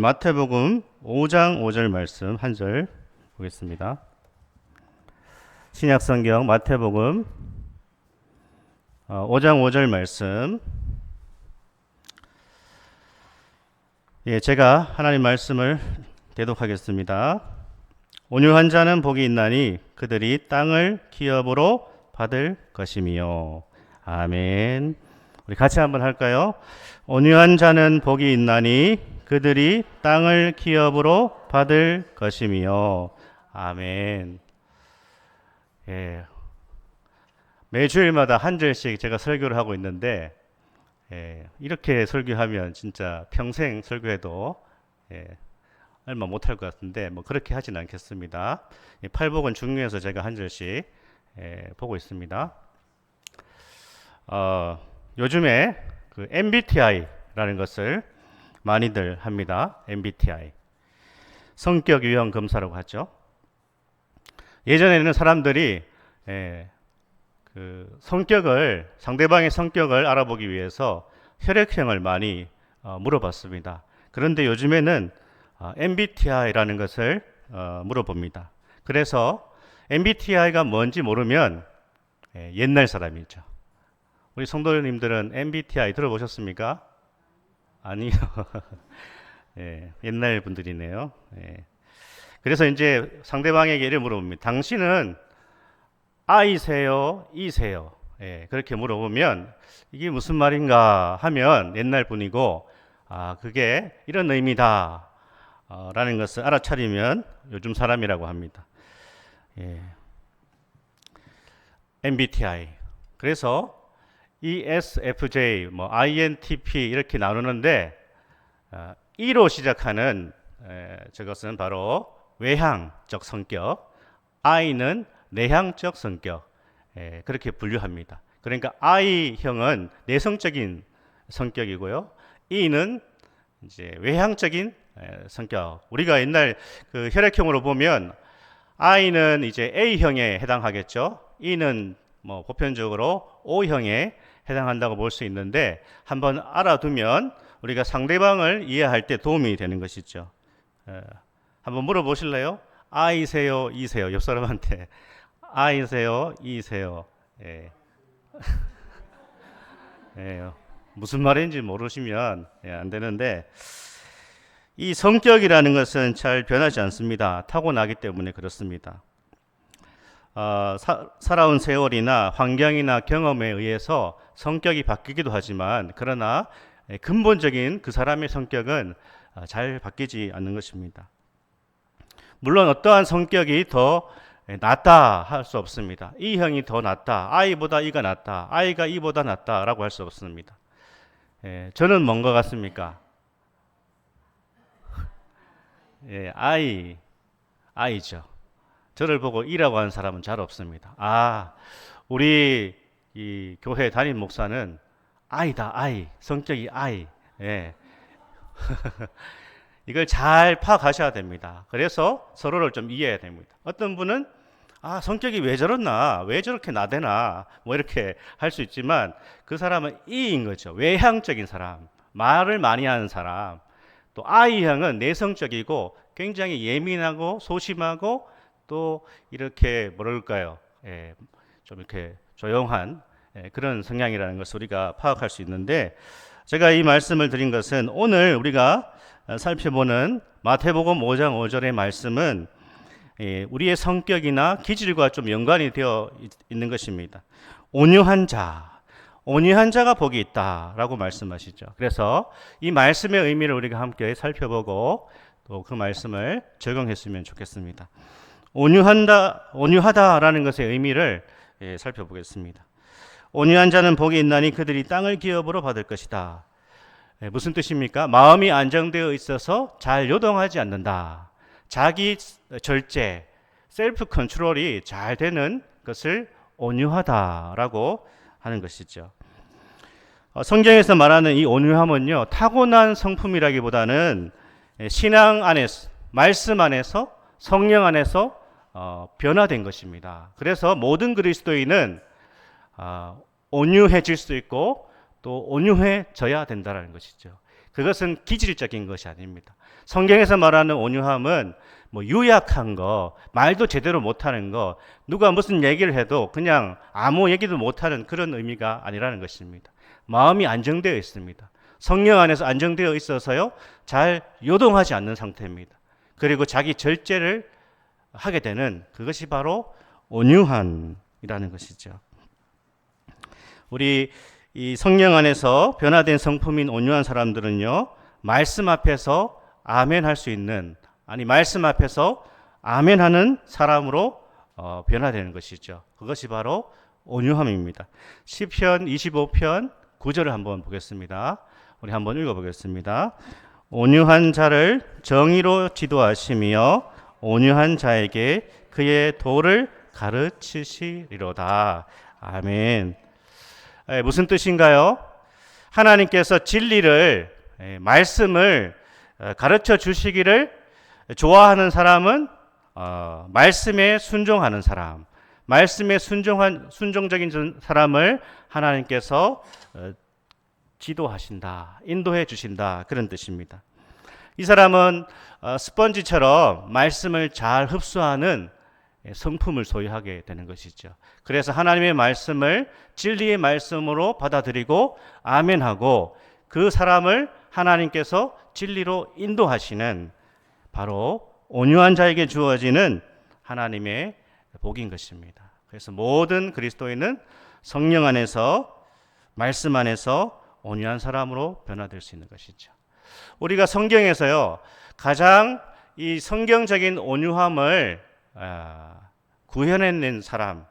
마태복음 5장 5절 말씀 한 절 보겠습니다. 신약성경 마태복음 5장 5절 말씀. 제가 하나님 말씀을 대독하겠습니다. 온유한 자는 복이 있나니 그들이 땅을 기업으로 받을 것이며. 아멘. 우리 같이 한번 할까요? 온유한 자는 복이 있나니 그들이 땅을 기업으로 받을 것이며. 아멘. 매주일마다 한 절씩 제가 설교를 하고 있는데, 이렇게 설교하면 진짜 평생 설교해도 얼마 못할 것 같은데, 그렇게 하진 않겠습니다. 팔복은 중요해서 제가 한 절씩 보고 있습니다. 요즘에 그 MBTI라는 것을 많이들 합니다. MBTI. 성격 유형 검사라고 하죠. 예전에는 사람들이 그 성격을, 상대방의 성격을 알아보기 위해서 혈액형을 많이 물어봤습니다. 그런데 요즘에는 MBTI라는 것을 물어봅니다. 그래서 MBTI가 뭔지 모르면 옛날 사람이죠. 우리 성도님들은 MBTI 들어보셨습니까? 아니요. 옛날 분들이네요. 그래서 이제 상대방에게 이렇게 물어봅니다. 당신은 I세요? E세요? 그렇게 물어보면 이게 무슨 말인가 하면 옛날 분이고, 그게 이런 의미다 라는 것을 알아차리면 요즘 사람이라고 합니다. MBTI. 그래서 ESFJ, INTP 이렇게 나누는데, E로 시작하는 저것은 바로 외향적 성격, I는 내향적 성격, 그렇게 분류합니다. 그러니까 I형은 내성적인 성격이고요, E는 이제 외향적인 성격. 우리가 옛날 그 혈액형으로 보면 I는 이제 A형에 해당하겠죠. E는 보편적으로 O형에 해당한다고 볼 수 있는데, 한번 알아두면 우리가 상대방을 이해할 때 도움이 되는 것이죠. 한번 물어보실래요? I세요? E세요? 옆 사람한테 I세요? E세요? 무슨 말인지 모르시면 안 되는데, 이 성격이라는 것은 잘 변하지 않습니다. 타고나기 때문에 그렇습니다. 살아온 세월이나 환경이나 경험에 의해서 성격이 바뀌기도 하지만, 그러나 근본적인 그 사람의 성격은 잘 바뀌지 않는 것입니다. 물론 어떠한 성격이 더 낫다 할 수 없습니다. E형이 더 낫다, I보다 E가 낫다, I가 E보다 낫다라고 할 수 없습니다. 저는 뭔가 같습니까? I죠. 저를 보고 E라고 하는 사람은 잘 없습니다. 우리 이 교회 담임 목사는 I다, I. 성격이 I. 이걸 잘 파악하셔야 됩니다. 그래서 서로를 좀 이해해야 됩니다. 어떤 분은 성격이 왜 저렇나, 왜 저렇게 나대나, 이렇게 할 수 있지만, 그 사람은 E인 거죠. 외향적인 사람, 말을 많이 하는 사람. 또 I형은 내성적이고 굉장히 예민하고 소심하고, 또 이렇게 뭐랄까요, 좀 이렇게 조용한 그런 성향이라는 것을 우리가 파악할 수 있는데, 제가 이 말씀을 드린 것은 오늘 우리가 살펴보는 마태복음 5장 5절의 말씀은 우리의 성격이나 기질과 좀 연관이 되어 있는 것입니다. 온유한 자가 복이 있다라고 말씀하시죠. 그래서 이 말씀의 의미를 우리가 함께 살펴보고 또 그 말씀을 적용했으면 좋겠습니다. 온유하다라는 것의 의미를 살펴보겠습니다. 온유한 자는 복이 있나니 그들이 땅을 기업으로 받을 것이다. 무슨 뜻입니까? 마음이 안정되어 있어서 잘 요동하지 않는다. 자기 절제, 셀프 컨트롤이 잘 되는 것을 온유하다라고 하는 것이죠. 성경에서 말하는 이 온유함은요, 타고난 성품이라기보다는 신앙 안에서, 말씀 안에서, 성령 안에서 변화된 것입니다. 그래서 모든 그리스도인은 온유해질 수 있고 또 온유해져야 된다는 것이죠. 그것은 기질적인 것이 아닙니다. 성경에서 말하는 온유함은 뭐 유약한 거, 말도 제대로 못하는 거, 누가 무슨 얘기를 해도 그냥 아무 얘기도 못하는 그런 의미가 아니라는 것입니다. 마음이 안정되어 있습니다. 성령 안에서 안정되어 있어서요, 잘 요동하지 않는 상태입니다. 그리고 자기 절제를 하게 되는 그것이 바로 온유함이라는 것이죠. 우리 이 성령 안에서 변화된 성품인 온유한 사람들은요, 말씀 앞에서 아멘 할 수 있는, 아니 말씀 앞에서 아멘 하는 사람으로 변화되는 것이죠. 그것이 바로 온유함입니다. 시편 25편 9절을 한번 보겠습니다. 우리 한번 읽어보겠습니다. 온유한 자를 정의로 지도하시며 온유한 자에게 그의 도를 가르치시리로다. 아멘. 무슨 뜻인가요? 하나님께서 진리를, 말씀을 가르쳐 주시기를 좋아하는 사람은 말씀에 순종하는 사람, 말씀에 순종적인 사람을 하나님께서 지도하신다, 인도해 주신다, 그런 뜻입니다. 이 사람은 스펀지처럼 말씀을 잘 흡수하는 성품을 소유하게 되는 것이죠. 그래서 하나님의 말씀을 진리의 말씀으로 받아들이고 아멘하고 그 사람을 하나님께서 진리로 인도하시는 바로 온유한 자에게 주어지는 하나님의 복인 것입니다. 그래서 모든 그리스도인은 성령 안에서, 말씀 안에서 온유한 사람으로 변화될 수 있는 것이죠. 우리가 성경에서요, 가장 이 성경적인 온유함을 구현해낸 사람,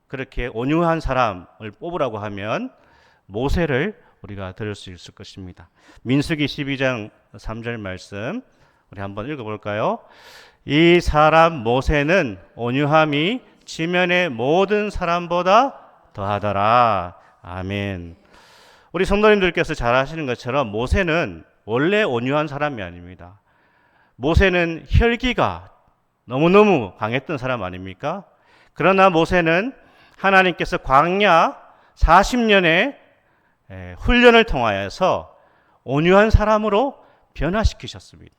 그렇게 온유한 사람을 뽑으라고 하면 모세를 우리가 들을 수 있을 것입니다. 민수기 12장 3절 말씀 우리 한번 읽어볼까요? 이 사람 모세는 온유함이 지면의 모든 사람보다 더하더라. 아멘. 우리 성도님들께서 잘 아시는 것처럼 모세는 원래 온유한 사람이 아닙니다. 모세는 혈기가 너무너무 강했던 사람 아닙니까? 그러나 모세는 하나님께서 광야 40년의 훈련을 통하여서 온유한 사람으로 변화시키셨습니다.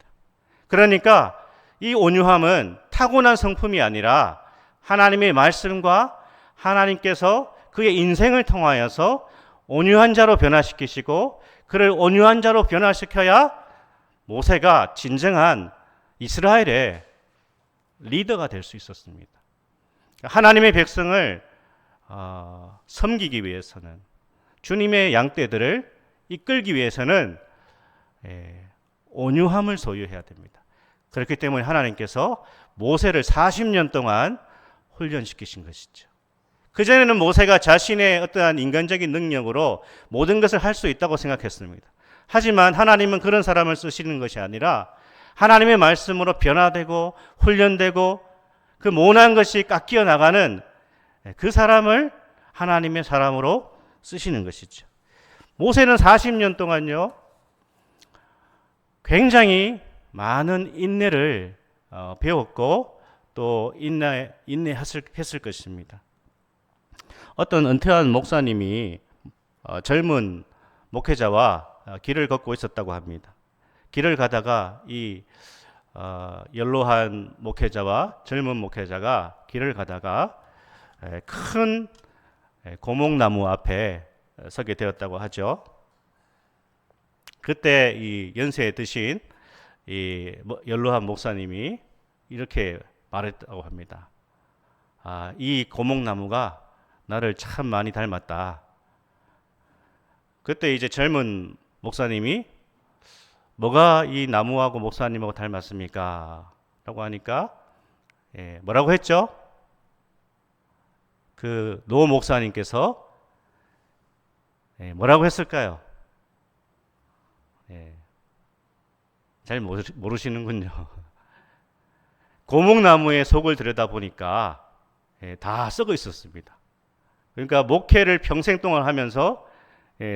그러니까 이 온유함은 타고난 성품이 아니라 하나님의 말씀과 하나님께서 그의 인생을 통하여서 온유한 자로 변화시키시고 그를 온유한 자로 변화시켜야 모세가 진정한 이스라엘의 리더가 될 수 있었습니다. 하나님의 백성을 섬기기 위해서는, 주님의 양떼들을 이끌기 위해서는 온유함을 소유해야 됩니다. 그렇기 때문에 하나님께서 모세를 40년 동안 훈련시키신 것이죠. 그전에는 모세가 자신의 어떠한 인간적인 능력으로 모든 것을 할 수 있다고 생각했습니다. 하지만 하나님은 그런 사람을 쓰시는 것이 아니라 하나님의 말씀으로 변화되고 훈련되고 그 모난 것이 깎여 나가는 그 사람을 하나님의 사람으로 쓰시는 것이죠. 모세는 40년 동안요, 굉장히 많은 인내를 배웠고 또 인내했을 것입니다. 어떤 은퇴한 목사님이 젊은 목회자와 길을 걷고 있었다고 합니다. 길을 가다가 이 연로한 목회자와 젊은 목회자가 길을 가다가 큰 고목나무 앞에 서게 되었다고 하죠. 그때 이 연세에 드신 이 연로한 목사님이 이렇게 말했다고 합니다. 이 고목나무가 나를 참 많이 닮았다. 그때 이제 젊은 목사님이 뭐가 이 나무하고 목사님하고 닮았습니까? 라고 하니까 뭐라고 했죠? 그 노 목사님께서 뭐라고 했을까요? 잘 모르시는군요. 고목나무의 속을 들여다보니까 다 썩어 있었습니다. 그러니까 목회를 평생 동안 하면서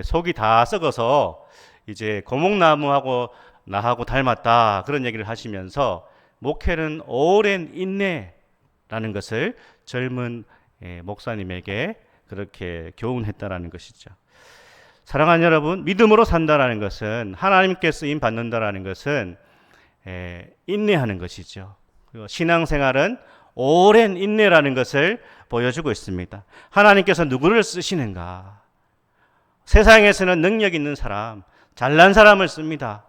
속이 다 썩어서 이제 고목나무하고 나하고 닮았다, 그런 얘기를 하시면서 목회는 오랜 인내라는 것을 젊은 목사님에게 그렇게 교훈했다라는 것이죠. 사랑하는 여러분, 믿음으로 산다라는 것은, 하나님께 쓰임 받는다라는 것은 인내하는 것이죠. 그리고 신앙생활은 오랜 인내라는 것을 보여주고 있습니다. 하나님께서 누구를 쓰시는가? 세상에서는 능력 있는 사람, 잘난 사람을 씁니다.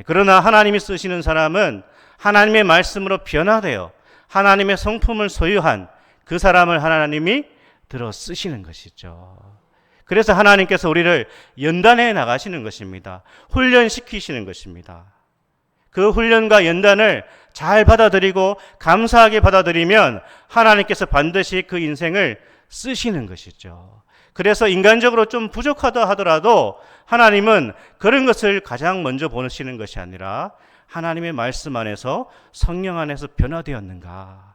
그러나 하나님이 쓰시는 사람은 하나님의 말씀으로 변화되어 하나님의 성품을 소유한 그 사람을 하나님이 들어 쓰시는 것이죠. 그래서 하나님께서 우리를 연단해 나가시는 것입니다. 훈련시키시는 것입니다. 그 훈련과 연단을 잘 받아들이고 감사하게 받아들이면 하나님께서 반드시 그 인생을 쓰시는 것이죠. 그래서 인간적으로 좀 부족하다 하더라도 하나님은 그런 것을 가장 먼저 보시는 것이 아니라 하나님의 말씀 안에서 성령 안에서 변화되었는가,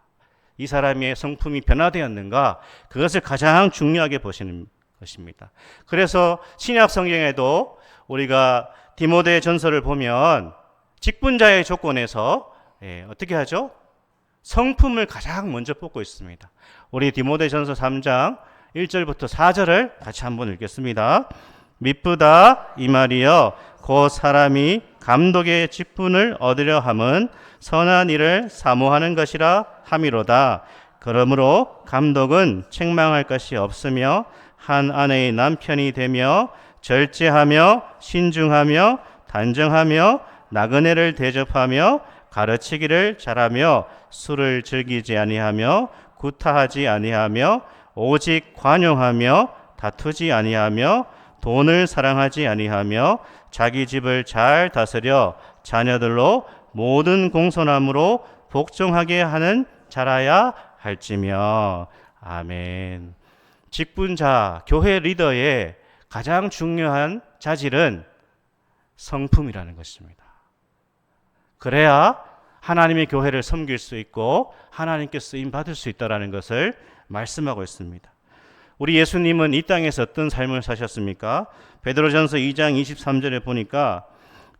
이 사람의 성품이 변화되었는가, 그것을 가장 중요하게 보시는 것입니다. 그래서 신약 성경에도 우리가 디모데 전서를 보면 직분자의 조건에서 어떻게 하죠? 성품을 가장 먼저 뽑고 있습니다. 우리 디모데 전서 3장 1절부터 4절을 같이 한번 읽겠습니다. 미쁘다 이 말이여 곧 사람이 감독의 직분을 얻으려 함은 선한 일을 사모하는 것이라 함이로다. 그러므로 감독은 책망할 것이 없으며 한 아내의 남편이 되며 절제하며 신중하며 단정하며 나그네를 대접하며 가르치기를 잘하며 술을 즐기지 아니하며 구타하지 아니하며 오직 관용하며 다투지 아니하며 돈을 사랑하지 아니하며 자기 집을 잘 다스려 자녀들로 모든 공손함으로 복종하게 하는 자라야 할지며. 아멘. 직분자, 교회 리더의 가장 중요한 자질은 성품이라는 것입니다. 그래야 하나님의 교회를 섬길 수 있고 하나님께 쓰임 받을 수 있다는 것을 말씀하고 있습니다. 우리 예수님은 이 땅에서 어떤 삶을 사셨습니까? 베드로전서 2장 23절에 보니까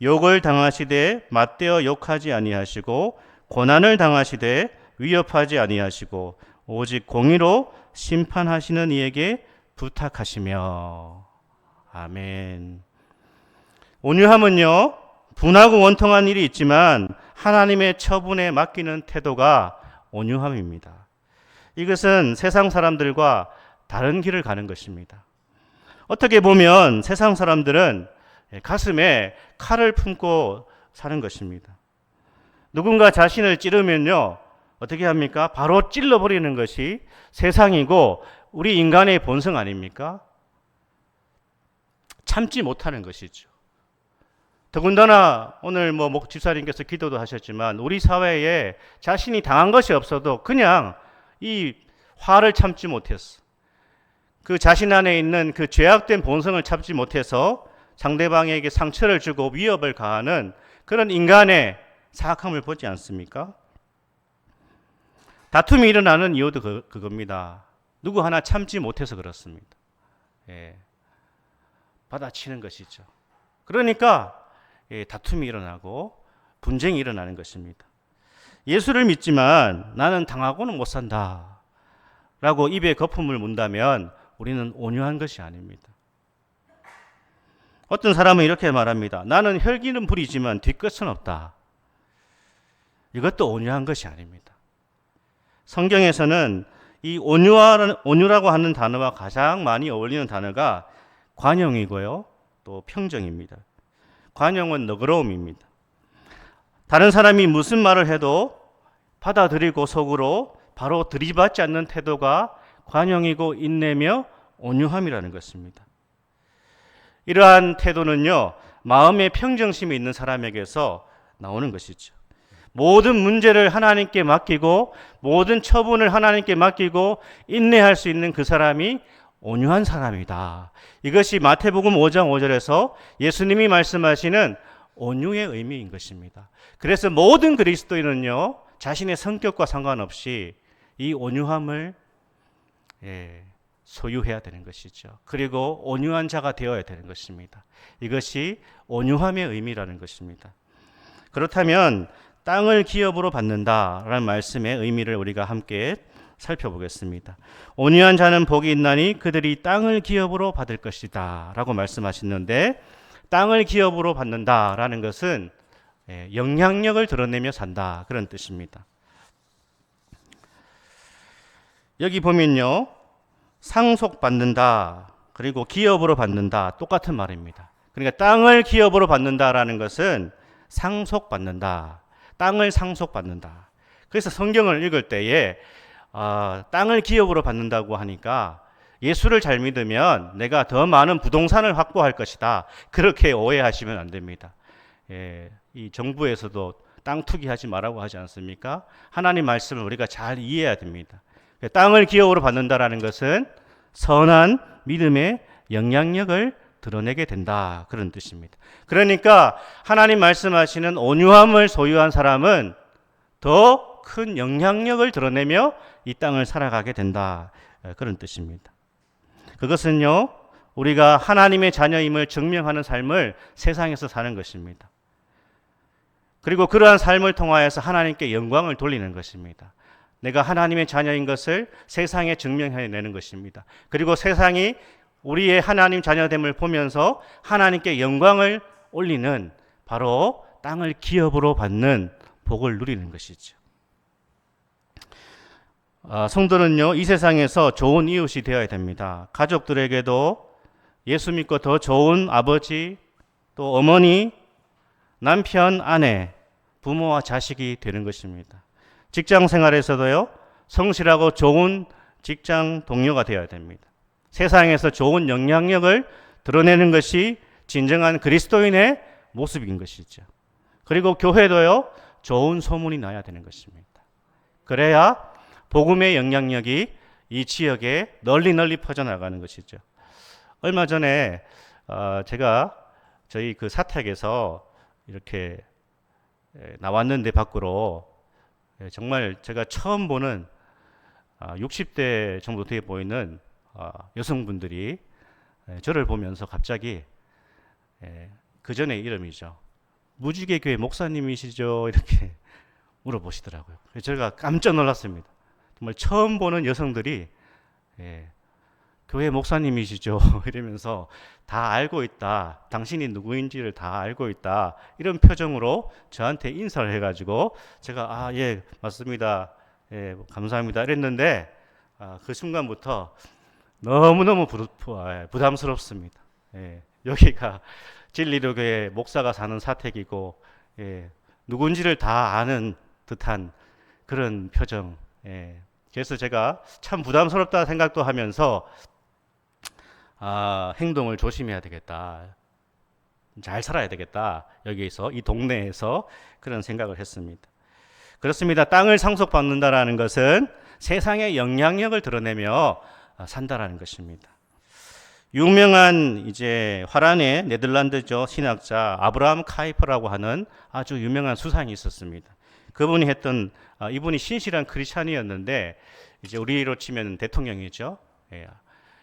욕을 당하시되 맞대어 욕하지 아니하시고 고난을 당하시되 위협하지 아니하시고 오직 공의로 심판하시는 이에게 부탁하시며. 아멘. 온유함은요, 분하고 원통한 일이 있지만 하나님의 처분에 맡기는 태도가 온유함입니다. 이것은 세상 사람들과 다른 길을 가는 것입니다. 어떻게 보면 세상 사람들은 가슴에 칼을 품고 사는 것입니다. 누군가 자신을 찌르면요, 어떻게 합니까? 바로 찔러버리는 것이 세상이고 우리 인간의 본성 아닙니까? 참지 못하는 것이죠. 더군다나 오늘 집사님께서 기도도 하셨지만 우리 사회에 자신이 당한 것이 없어도 그냥 이 화를 참지 못했어. 그 자신 안에 있는 그 죄악된 본성을 참지 못해서 상대방에게 상처를 주고 위협을 가하는 그런 인간의 사악함을 보지 않습니까? 다툼이 일어나는 이유도 그겁니다. 누구 하나 참지 못해서 그렇습니다. 받아치는 것이죠. 그러니까 다툼이 일어나고 분쟁이 일어나는 것입니다. 예수를 믿지만 나는 당하고는 못 산다 라고 입에 거품을 문다면 우리는 온유한 것이 아닙니다. 어떤 사람은 이렇게 말합니다. 나는 혈기는 부리지만 뒤끝은 없다. 이것도 온유한 것이 아닙니다. 성경에서는 이 온유라고 하는 단어와 가장 많이 어울리는 단어가 관용이고요, 또 평정입니다. 관용은 너그러움입니다. 다른 사람이 무슨 말을 해도 받아들이고 속으로 바로 들이받지 않는 태도가 관용이고 인내며 온유함이라는 것입니다. 이러한 태도는요, 마음의 평정심이 있는 사람에게서 나오는 것이죠. 모든 문제를 하나님께 맡기고 모든 처분을 하나님께 맡기고 인내할 수 있는 그 사람이 온유한 사람이다. 이것이 마태복음 5장 5절에서 예수님이 말씀하시는 온유의 의미인 것입니다. 그래서 모든 그리스도인은요, 자신의 성격과 상관없이 이 온유함을 소유해야 되는 것이죠. 그리고 온유한 자가 되어야 되는 것입니다. 이것이 온유함의 의미라는 것입니다. 그렇다면 땅을 기업으로 받는다라는 말씀의 의미를 우리가 함께 살펴보겠습니다. 온유한 자는 복이 있나니 그들이 땅을 기업으로 받을 것이다 라고 말씀하시는데, 땅을 기업으로 받는다라는 것은 영향력을 드러내며 산다, 그런 뜻입니다. 여기 보면요, 상속받는다 그리고 기업으로 받는다, 똑같은 말입니다. 그러니까 땅을 기업으로 받는다라는 것은 상속받는다, 땅을 상속받는다. 그래서 성경을 읽을 때에 땅을 기업으로 받는다고 하니까 예수를 잘 믿으면 내가 더 많은 부동산을 확보할 것이다, 그렇게 오해하시면 안 됩니다. 이 정부에서도 땅 투기하지 말라고 하지 않습니까? 하나님 말씀을 우리가 잘 이해해야 됩니다. 땅을 기업으로 받는다라는 것은 선한 믿음의 영향력을 드러내게 된다, 그런 뜻입니다. 그러니까 하나님 말씀하시는 온유함을 소유한 사람은 더 큰 영향력을 드러내며 이 땅을 살아가게 된다, 그런 뜻입니다. 그것은요, 우리가 하나님의 자녀임을 증명하는 삶을 세상에서 사는 것입니다. 그리고 그러한 삶을 통하여서 하나님께 영광을 돌리는 것입니다. 내가 하나님의 자녀인 것을 세상에 증명해내는 것입니다. 그리고 세상이 우리의 하나님 자녀됨을 보면서 하나님께 영광을 올리는, 바로 땅을 기업으로 받는 복을 누리는 것이죠. 성도는요, 이 세상에서 좋은 이웃이 되어야 됩니다. 가족들에게도 예수 믿고 더 좋은 아버지, 또 어머니, 남편, 아내, 부모와 자식이 되는 것입니다. 직장 생활에서도요, 성실하고 좋은 직장 동료가 되어야 됩니다. 세상에서 좋은 영향력을 드러내는 것이 진정한 그리스도인의 모습인 것이죠. 그리고 교회도요, 좋은 소문이 나야 되는 것입니다. 그래야 복음의 영향력이 이 지역에 널리 퍼져나가는 것이죠. 얼마 전에 제가 저희 그 사택에서 이렇게 나왔는데, 밖으로 정말 제가 처음 보는 60대 정도 돼 보이는 여성분들이 저를 보면서 갑자기 그 전에 이름이죠, 무지개교회 목사님이시죠? 이렇게 물어보시더라고요. 제가 깜짝 놀랐습니다. 정말 처음 보는 여성들이 교회 목사님이시죠? 이러면서 다 알고 있다, 당신이 누구인지를 다 알고 있다, 이런 표정으로 저한테 인사를 해가지고 제가 예, 맞습니다, 예, 감사합니다 이랬는데, 그 순간부터 너무너무 부담스럽습니다. 여기가 진리교회 목사가 사는 사택이고, 누군지를 다 아는 듯한 그런 표정. 그래서 제가 참 부담스럽다 생각도 하면서 행동을 조심해야 되겠다, 잘 살아야 되겠다, 여기에서 이 동네에서 그런 생각을 했습니다. 그렇습니다. 땅을 상속받는다라는 것은 세상의 영향력을 드러내며 산다라는 것입니다. 유명한 이제 화란의 네덜란드죠 신학자 아브라함 카이퍼라고 하는 아주 유명한 수상이 있었습니다. 그분이 했던 이분이 신실한 크리스찬이었는데 이제 우리로 치면 대통령이죠.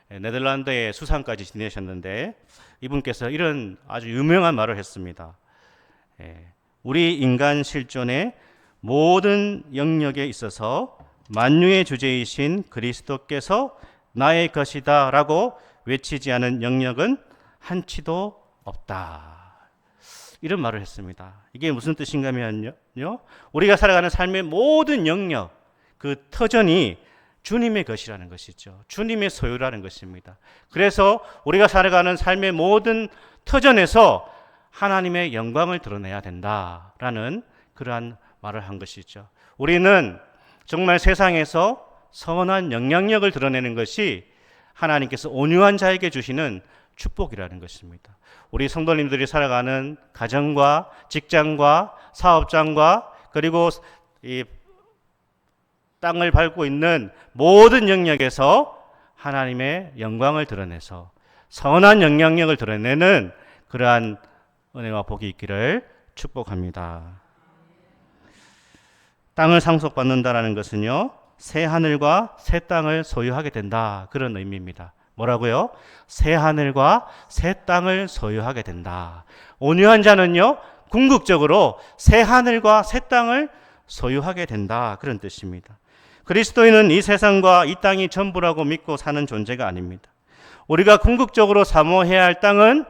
네덜란드의 수상까지 지내셨는데 이분께서 이런 아주 유명한 말을 했습니다. 우리 인간 실존의 모든 영역에 있어서 만유의 주제이신 그리스도께서 나의 것이다 라고 외치지 않은 영역은 한치도 없다, 이런 말을 했습니다. 이게 무슨 뜻인가면요, 우리가 살아가는 삶의 모든 영역, 그 터전이 주님의 것이라는 것이죠. 주님의 소유라는 것입니다. 그래서 우리가 살아가는 삶의 모든 터전에서 하나님의 영광을 드러내야 된다라는 그러한 말을 한 것이죠. 우리는 정말 세상에서 선한 영향력을 드러내는 것이 하나님께서 온유한 자에게 주시는 축복이라는 것입니다. 우리 성도님들이 살아가는 가정과 직장과 사업장과 그리고 이 땅을 밟고 있는 모든 영역에서 하나님의 영광을 드러내서 선한 영향력을 드러내는 그러한 은혜와 복이 있기를 축복합니다. 땅을 상속받는다라는 것은요, 새 하늘과 새 땅을 소유하게 된다, 그런 의미입니다. 뭐라고요? 새 하늘과 새 땅을 소유하게 된다. 온유한 자는요, 궁극적으로 새 하늘과 새 땅을 소유하게 된다, 그런 뜻입니다. 그리스도인은 이 세상과 이 땅이 전부라고 믿고 사는 존재가 아닙니다. 우리가 궁극적으로 사모해야 할 땅은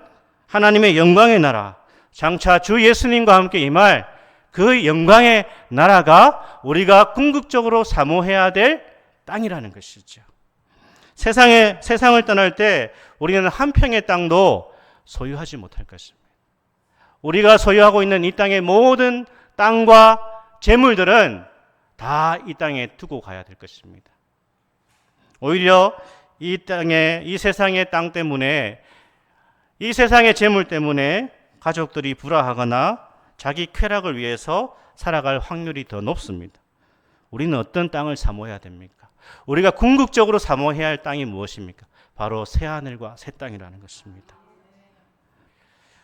하나님의 영광의 나라, 장차 주 예수님과 함께 임할 그 영광의 나라가 우리가 궁극적으로 사모해야 될 땅이라는 것이죠. 세상을 떠날 때 우리는 한 평의 땅도 소유하지 못할 것입니다. 우리가 소유하고 있는 이 땅의 모든 땅과 재물들은 다 이 땅에 두고 가야 될 것입니다. 오히려 이 세상의 땅 때문에, 이 세상의 재물 때문에 가족들이 불화하거나 자기 쾌락을 위해서 살아갈 확률이 더 높습니다. 우리는 어떤 땅을 사모해야 됩니까? 우리가 궁극적으로 사모해야 할 땅이 무엇입니까? 바로 새하늘과 새 땅이라는 것입니다.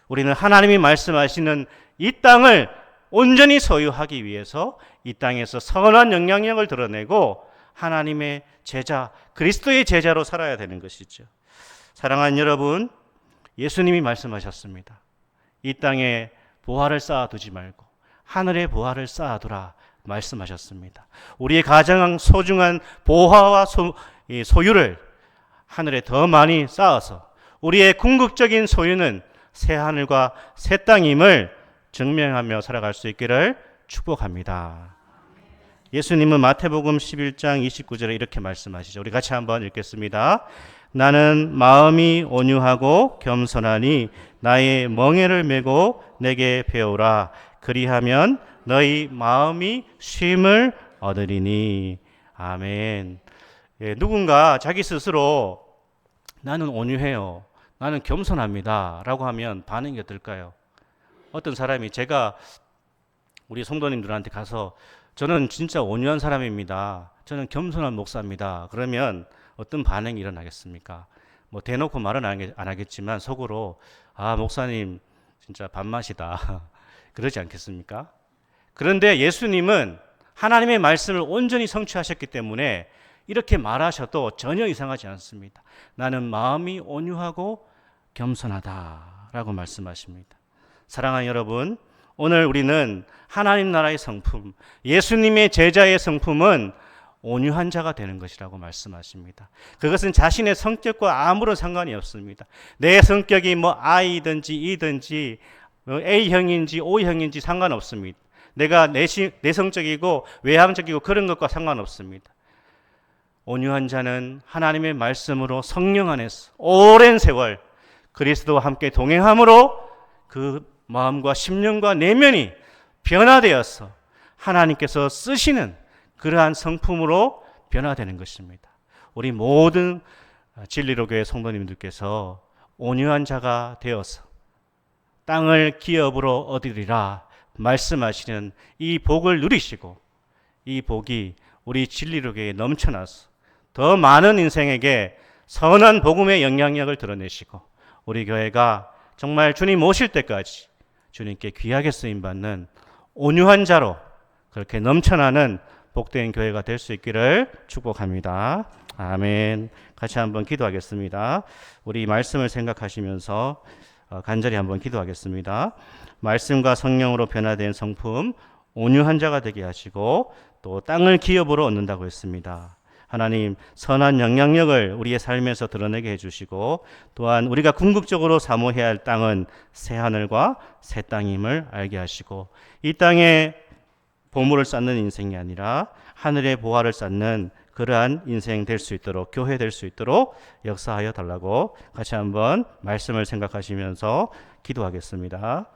우리는 하나님이 말씀하시는 이 땅을 온전히 소유하기 위해서 이 땅에서 선한 영향력을 드러내고 하나님의 제자, 그리스도의 제자로 살아야 되는 것이죠. 사랑하는 여러분, 예수님이 말씀하셨습니다. 이 땅에 보화를 쌓아두지 말고 하늘에 보화를 쌓아두라 말씀하셨습니다. 우리의 가장 소중한 보화와 소유를 하늘에 더 많이 쌓아서 우리의 궁극적인 소유는 새 하늘과 새 땅임을 증명하며 살아갈 수 있기를 축복합니다. 예수님은 마태복음 11장 29절에 이렇게 말씀하시죠. 우리 같이 한번 읽겠습니다. 나는 마음이 온유하고 겸손하니 나의 멍에를 메고 내게 배우라. 그리하면 너희 마음이 쉼을 얻으리니. 아멘. 예, 누군가 자기 스스로 나는 온유해요, 나는 겸손합니다 라고 하면 반응이 어떨까요? 어떤 사람이 제가 우리 성도님들한테 가서 저는 진짜 온유한 사람입니다, 저는 겸손한 목사입니다, 그러면 어떤 반응이 일어나겠습니까? 뭐 대놓고 말은 안 하겠지만 속으로 아, 목사님 진짜 밥맛이다 그러지 않겠습니까? 그런데 예수님은 하나님의 말씀을 온전히 성취하셨기 때문에 이렇게 말하셔도 전혀 이상하지 않습니다. 나는 마음이 온유하고 겸손하다라고 말씀하십니다. 사랑하는 여러분, 오늘 우리는 하나님 나라의 성품, 예수님의 제자의 성품은 온유한 자가 되는 것이라고 말씀하십니다. 그것은 자신의 성격과 아무런 상관이 없습니다. 내 성격이 뭐 I든지 E든지 A형인지 O형인지 상관없습니다. 내가 내성적이고 외향적이고 그런 것과 상관없습니다. 온유한 자는 하나님의 말씀으로 성령 안에서 오랜 세월 그리스도와 함께 동행함으로 그 마음과 심령과 내면이 변화되어서 하나님께서 쓰시는 그러한 성품으로 변화되는 것입니다. 우리 모든 진리로 교회 성도님들께서 온유한 자가 되어서 땅을 기업으로 얻으리라 말씀하시는 이 복을 누리시고 이 복이 우리 진리로 교회에 넘쳐나서 더 많은 인생에게 선한 복음의 영향력을 드러내시고 우리 교회가 정말 주님 오실 때까지 주님께 귀하게 쓰임받는 온유한 자로 그렇게 넘쳐나는 복된 교회가 될 수 있기를 축복합니다. 아멘. 같이 한번 기도하겠습니다. 우리 말씀을 생각하시면서 간절히 한번 기도하겠습니다. 말씀과 성령으로 변화된 성품, 온유한 자가 되게 하시고 또 땅을 기업으로 얻는다고 했습니다. 하나님, 선한 영향력을 우리의 삶에서 드러내게 해주시고 또한 우리가 궁극적으로 사모해야 할 땅은 새하늘과 새 땅임을 알게 하시고 이 땅에 보물을 쌓는 인생이 아니라 하늘의 보화를 쌓는 그러한 인생 될 수 있도록, 교회 될 수 있도록 역사하여 달라고 같이 한번 말씀을 생각하시면서 기도하겠습니다.